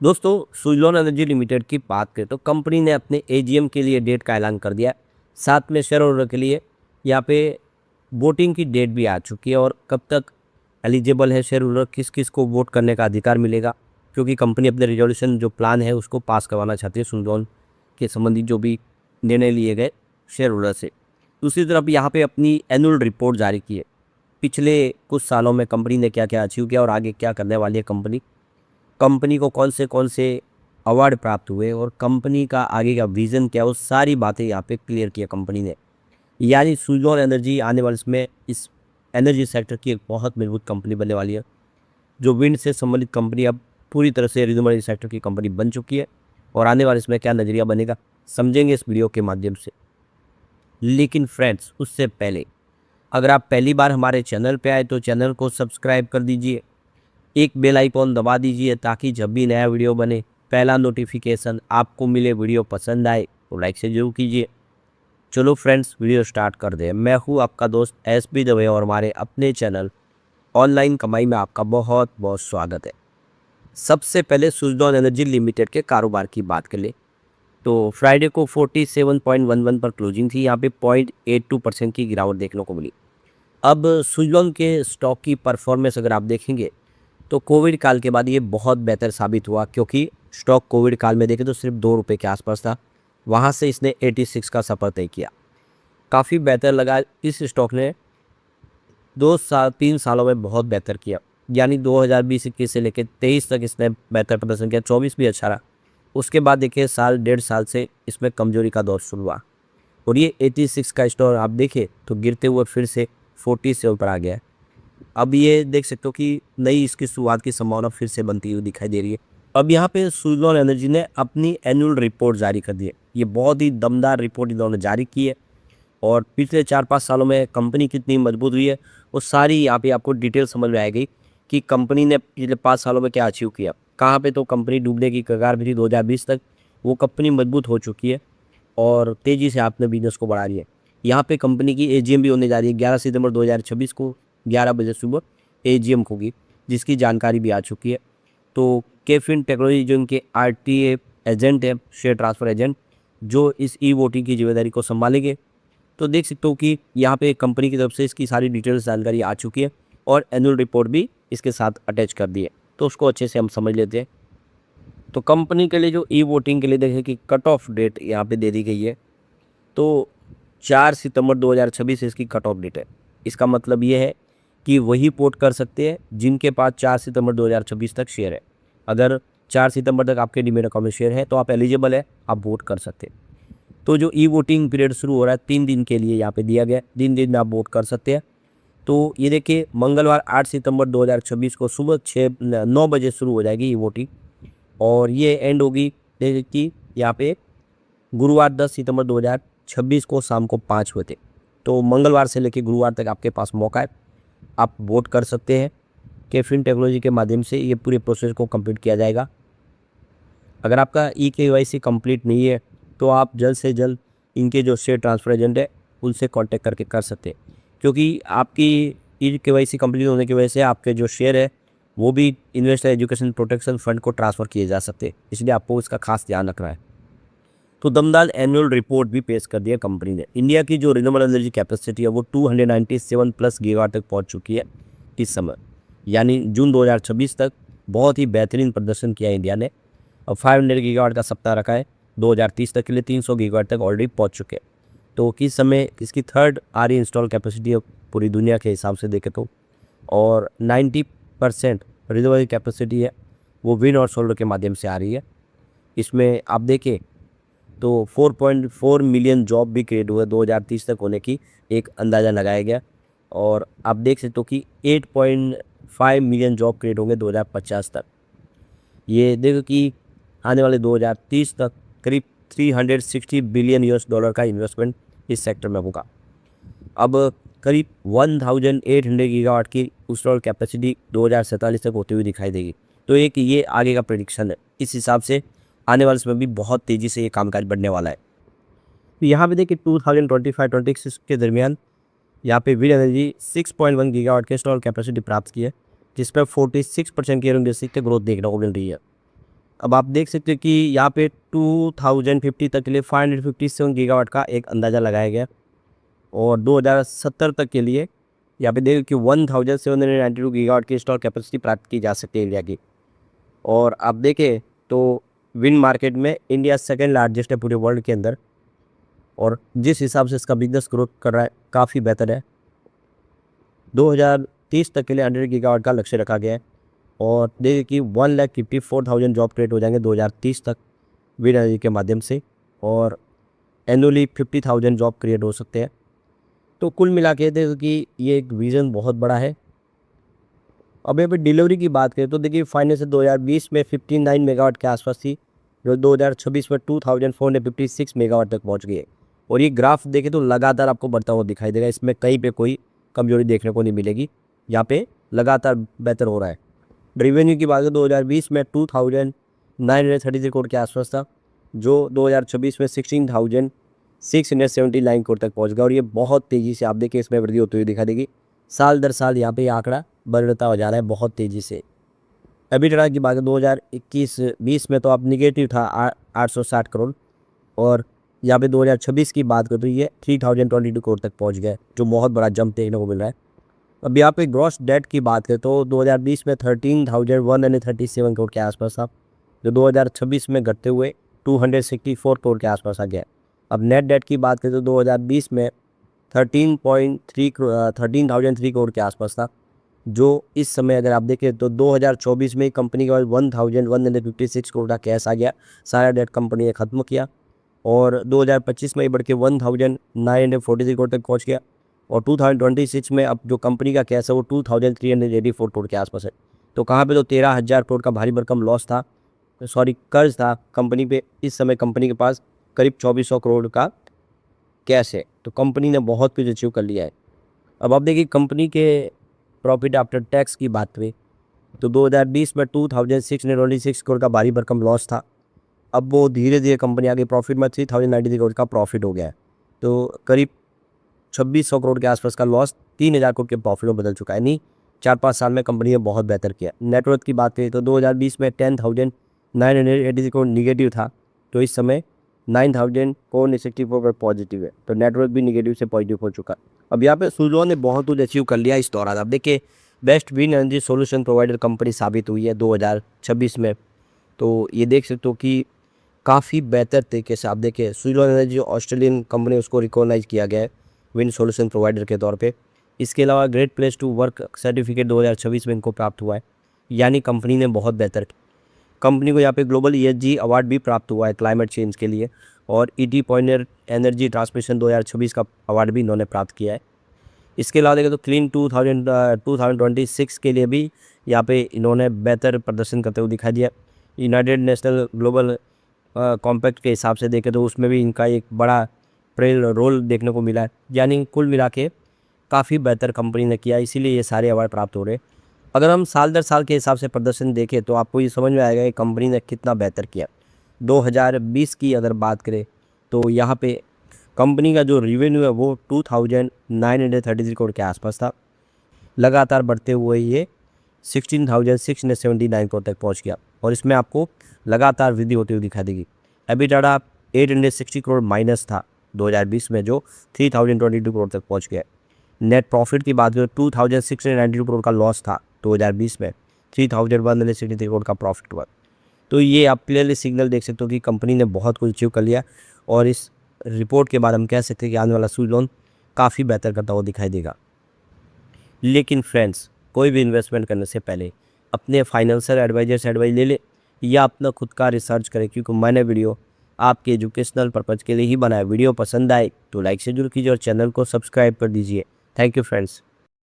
दोस्तों, Suzlon energy limited की बात करें तो कंपनी ने अपने एजीएम के लिए डेट का ऐलान कर दिया है। साथ में शेयर होल्डर के लिए यहाँ पे वोटिंग की डेट भी आ चुकी है और कब तक एलिजिबल है शेयर होल्डर, किस किस को वोट करने का अधिकार मिलेगा, क्योंकि कंपनी अपने रिजोल्यूशन जो प्लान है उसको पास करवाना चाहती है सुज़लोन के संबंधित जो भी निर्णय लिए गए शेयर होल्डर से। दूसरी तरफ यहाँ पे अपनी एनुअल रिपोर्ट जारी की है। पिछले कुछ सालों में कंपनी ने क्या क्या अचीव किया और आगे क्या करने वाली है कंपनी को कौन से अवार्ड प्राप्त हुए और कंपनी का आगे का विज़न क्या है, वो सारी बातें यहाँ पे क्लियर किया कंपनी ने। यानी सुज़लोन एनर्जी आने वाले इसमें इस एनर्जी सेक्टर की एक बहुत मजबूत कंपनी बनने वाली है। जो विंड से संबंधित कंपनी अब पूरी तरह से रिन्यूएबल सेक्टर की कंपनी बन चुकी है और आने वाले इसमें क्या नज़रिया बनेगा समझेंगे इस वीडियो के माध्यम से। लेकिन फ्रेंड्स, उससे पहले अगर आप पहली बार हमारे चैनल पे आए तो चैनल को सब्सक्राइब कर दीजिए, एक बेल आइकॉन दबा दीजिए ताकि जब भी नया वीडियो बने पहला नोटिफिकेशन आपको मिले। वीडियो पसंद आए तो लाइक से जरूर कीजिए। चलो फ्रेंड्स, वीडियो स्टार्ट कर दें। मैं हूँ आपका दोस्त एसपी दवे और हमारे अपने चैनल ऑनलाइन कमाई में आपका बहुत बहुत स्वागत है। सबसे पहले सुज़लोन एनर्जी लिमिटेड के कारोबार की बात कर ले तो फ्राइडे को 47.11 पर क्लोजिंग थी। यहाँ पे 0.82% की गिरावट देखने को मिली। अब सुज़लोन के स्टॉक की परफॉर्मेंस अगर आप देखेंगे तो कोविड काल के बाद ये बहुत बेहतर साबित हुआ, क्योंकि स्टॉक कोविड काल में देखें तो सिर्फ 2 रुपये के आसपास था। वहाँ से इसने 86 का सफ़र तय किया। काफ़ी बेहतर लगा। इस स्टॉक ने 3 सालों में बहुत बेहतर किया। यानी 2020-21 से लेकर 23 तक इसने बेहतर प्रदर्शन किया। 24 भी अच्छा रहा। उसके बाद देखिए साल 1.5 साल से इसमें कमजोरी का दौर शुरू हुआ और ये 86 का स्टॉक आप देखें तो गिरते हुए फिर से 40 से ऊपर आ गया है। अब ये देख सकते हो कि नई इसकी शुरुआत की संभावना फिर से बनती हुई दिखाई दे रही है। अब यहाँ पे सुज़लोन एनर्जी ने अपनी एनुअल रिपोर्ट जारी कर दी है। ये बहुत ही दमदार रिपोर्ट इन्होंने जारी की है और पिछले 4-5 सालों में कंपनी कितनी मजबूत हुई है वो सारी यहाँ पे आपको डिटेल समझ में आएगी कि कंपनी ने पिछले 5 सालों में क्या अचीव किया, कहाँ पे तो कंपनी डूबने की कगार भी थी 2020 तक। वो कंपनी मजबूत हो चुकी है और तेज़ी से अपने बिजनेस को बढ़ा रही है। यहाँ पे कंपनी की एजीएम भी होने जा रही है 11 सितंबर 2026 को 11 बजे सुबह एजीएम होगी, जिसकी जानकारी भी आ चुकी है। तो केफिन टेक्नोलॉजी जो इनके आरटीए एजेंट है, शेयर ट्रांसफ़र एजेंट, जो इस ई वोटिंग की जिम्मेदारी को संभालेंगे। तो देख सकते हो कि यहाँ पे कंपनी की तरफ से इसकी सारी डिटेल्स जानकारी आ चुकी है और एनुअल रिपोर्ट भी इसके साथ अटैच कर दी है, तो उसको अच्छे से हम समझ लेते हैं। तो कंपनी के लिए जो ई वोटिंग के लिए देखें कि कट ऑफ डेट यहाँ पे दे दी गई है, तो 4 सितंबर 2026 इसकी कट ऑफ डेट है। इसका मतलब ये है कि वही वोट कर सकते हैं जिनके पास 4 सितंबर 2026 तक शेयर है। अगर 4 सितंबर तक आपके डीमैट अकाउंट में शेयर है तो आप एलिजिबल है, आप वोट कर सकते हैं। तो जो ई वोटिंग पीरियड शुरू हो रहा है 3 दिन के लिए यहाँ पे दिया गया है। 3 दिन में आप वोट कर सकते हैं। तो ये देखिए मंगलवार 8 सितंबर 2026 को सुबह 9 बजे शुरू हो जाएगी ई वोटिंग और ये एंड होगी जैसे कि यहाँ पे गुरुवार 10 सितंबर 2026 को शाम को 5 बजे। तो मंगलवार से लेकर गुरुवार तक आपके पास मौका है, आप वोट कर सकते हैं। केफिन टेक्नोलॉजी के माध्यम से ये पूरे प्रोसेस को कंप्लीट किया जाएगा। अगर आपका ई केवाईसी कंप्लीट नहीं है तो आप जल्द से जल्द इनके जो शेयर ट्रांसफर एजेंट है उनसे कांटेक्ट करके कर सकते हैं, क्योंकि आपकी ई केवाईसी कंप्लीट होने की वजह से आपके जो शेयर है वो भी इन्वेस्टर एजुकेशन प्रोटेक्शन फंड को ट्रांसफ़र किए जा सकते हैं, इसलिए आपको इसका खास ध्यान रखना है। तो दमदार एनुअल रिपोर्ट भी पेश कर दिया कंपनी ने। इंडिया की जो रिन्यूएबल एनर्जी कैपेसिटी है वो 297 प्लस गीगावाट तक पहुंच चुकी है इस समय, यानी जून 2026 तक बहुत ही बेहतरीन प्रदर्शन किया है इंडिया ने। अब 500 गीगावाट का सप्ताह रखा है 2030 तक के लिए, 300 गीगावाट तक ऑलरेडी पहुंच चुके हैं। तो किस समय इसकी थर्ड आरई इंस्टॉल कैपेसिटी है पूरी दुनिया के हिसाब से देखें तो, और 90% रिन्यूएबल कैपेसिटी है वो विंड और सोलर के माध्यम से आ रही है। इसमें आप देखें तो 4.4 मिलियन जॉब भी क्रिएट हुए 2030 तक होने की एक अंदाज़ा लगाया गया और आप देख सकते हो कि 8.5 मिलियन जॉब क्रिएट होंगे 2050 तक। ये देखो कि आने वाले 2030 तक करीब 360 बिलियन यूएस डॉलर का इन्वेस्टमेंट इस सेक्टर में होगा। अब करीब 1800 गीगावाट की इंस्टॉल कैपेसिटी 2047 तक होती हुई दिखाई देगी। तो एक ये आगे का प्रेडिक्शन है। इस हिसाब से आने वाले समय भी बहुत तेज़ी से ये कामकाज बढ़ने वाला है। तो यहाँ पे देखिए 2025-26 के दरमियान यहाँ पे विंड एनर्जी 6.1 गीगावाट की इंस्टॉल कैपेसिटी प्राप्त की है, जिसमें 46% की ईयर बेसिस पे ग्रोथ देखने को मिल रही है। अब आप देख सकते हैं कि यहाँ पे 2050 तक के लिए 557 गीगावाट का एक अंदाज़ा लगाया गया और 2070 तक के लिए यहाँ पे देखिए कि 1792 गीगावाट की इंस्टॉल कैपेसिटी प्राप्त की जा सकती है इंडिया की। और आप देखें तो विंड मार्केट में इंडिया सेकेंड लार्जेस्ट है पूरे वर्ल्ड के अंदर, और जिस हिसाब से इसका बिजनेस ग्रोथ कर रहा है काफ़ी बेहतर है। 2030 तक के लिए 100 गीगावाट का लक्ष्य रखा गया है और देखिए कि 1,54,000 जॉब क्रिएट हो जाएंगे 2030 तक विंड एनर्जी के माध्यम से, और एनुअली 50,000 जॉब क्रिएट हो सकते हैं। तो कुल मिला के देखो कि ये एक विज़न बहुत बड़ा है। अब यहाँ पे डिलीवरी की बात करें तो देखिए फाइनेंस 2020 में 59 मेगावाट के आसपास थी, जो 2026 में 2456 मेगावाट तक पहुँच गई है। और ये ग्राफ देखें तो लगातार आपको बढ़ता हुआ दिखाई देगा, इसमें कहीं पे कोई कमजोरी देखने को नहीं मिलेगी, यहाँ पे लगातार बेहतर हो रहा है। रेवेन्यू की बात करें 2020 में 2933 करोड़ के आसपास था, जो 2026 में 16,679 करोड़ तक पहुंच गया, और ये बहुत तेज़ी से आप देखिए इसमें वृद्धि होती हुई दिखा देगी। साल दर साल यहाँ पे ये आंकड़ा बढ़ता हो जा रहा है बहुत तेज़ी से। एबिटा की बात करें 2021-20 में तो आप निगेटिव था 860 करोड़, और यहाँ पे 2026 की बात करें तो ये 3022 करोड़ तक पहुँच गया, जो बहुत बड़ा जंप देखने को मिल रहा है। अब यहाँ पे ग्रॉस डेट की बात करें तो 2020 में 13,137 करोड़ के आसपास था, जो 2026 में घटते हुए 264 करोड़ के आसपास आ गया। अब नेट डेट की बात करें तो 2020 में 13,003 करोड़ के आसपास था, जो इस समय अगर आप देखें तो 2024 में कंपनी के पास 1,156 करोड़ का कैश आ गया, सारा डेट कंपनी ने ख़त्म किया, और 2025 में बढ़ के 1,943 करोड़ तक पहुँच गया, और 2026 में अब जो कंपनी का कैश है वो 2,384 करोड़ के आसपास है। तो कहाँ पे तो 13,000 करोड़ का भारी भरकम लॉस था, कर्ज था कंपनी पे। इस समय कंपनी के पास करीब 2,400 करोड़ का कैश है, तो कंपनी ने बहुत कुछ अचीव कर लिया है। अब आप देखिए कंपनी के प्रॉफिट आफ्टर टैक्स की बात करें तो 2020 में 2,626 करोड़ का भारी भरकम लॉस था, अब वो धीरे धीरे कंपनी आगे प्रॉफिट में 3,093 करोड़ का प्रॉफिट हो गया है। तो करीब 2,600 करोड़ के आसपास का लॉस 3,000 करोड़ के प्रॉफिट में बदल चुका है, नहीं 4-5 साल में कंपनी ने बहुत बेहतर किया। नेटवर्थ की बात करें तो 2020 में 10,983 करोड़ निगेटिव था, तो इस समय 9,464 पर पॉजिटिव है, तो नेटवर्थ भी निगेटिव से पॉजिटिव हो चुका है। अब यहाँ पे सुज़लॉन ने बहुत कुछ अचीव कर लिया इस दौरान। अब देखिए best wind energy solution provider company साबित हुई है 2026 में, तो ये देख सकते हो कि काफ़ी बेहतर तरीके से आप देखिए सुज़लॉन एनर्जी ऑस्ट्रेलियन कंपनी उसको रिकॉग्नाइज किया गया है विंड सोल्यूशन प्रोवाइडर के तौर पे। इसके अलावा great place to work certificate 2026 में इनको प्राप्त हुआ है, यानी कंपनी ने बहुत बेहतर। कंपनी को यहाँ पे ग्लोबल ESG अवार्ड भी प्राप्त हुआ है क्लाइमेट चेंज के लिए, और ET पॉइंटर एनर्जी ट्रांसमिशन 2026 का अवार्ड भी इन्होंने प्राप्त किया है। इसके अलावा देखें तो क्लीन 2026 के लिए भी यहाँ पे इन्होंने बेहतर प्रदर्शन करते हुए दिखाई दिया। यूनाइटेड नेशनल ग्लोबल कॉम्पैक्ट के हिसाब से देखें तो उसमें भी इनका एक बड़ा रोल देखने को मिला है, यानी कुल मिला के काफ़ी बेहतर कंपनी ने किया, इसीलिए ये सारे अवार्ड प्राप्त हो रहे हैं। अगर हम साल दर साल के हिसाब से प्रदर्शन देखें तो आपको ये समझ में आएगा कि कंपनी ने कितना बेहतर किया। 2020 की अगर बात करें तो यहाँ पे कंपनी का जो रेवेन्यू है वो 2,933 करोड़ के आसपास था, लगातार बढ़ते हुए ये 16,679 करोड़ तक पहुँच गया, और इसमें आपको लगातार वृद्धि होती हुई दिखाई देगी। एबिटा 860 करोड़ माइनस था 2020 में, जो 3,022 करोड़ तक पहुँच गया। नेट प्रॉफिट की बात करें 2,692 करोड़ का लॉस था 2020 में, 3,163 करोड़ का प्रॉफिट हुआ। तो ये आप क्लियरली सिग्नल देख सकते हो कि कंपनी ने बहुत कुछ अचीव कर लिया, और इस रिपोर्ट के बाद हम कह सकते हैं कि आने वाला सुज़लॉन काफ़ी बेहतर करता हुआ दिखाई देगा। लेकिन फ्रेंड्स, कोई भी इन्वेस्टमेंट करने से पहले अपने फाइनेंशियल एडवाइजर से एडवाइस ले ले, या अपना खुद का रिसर्च करें, क्योंकि मैंने वीडियो आपके एजुकेशनल पर्पज़ के लिए ही बनाया। वीडियो पसंद आए तो लाइक से जरूर कीजिए और चैनल को सब्सक्राइब कर दीजिए। Thank you friends.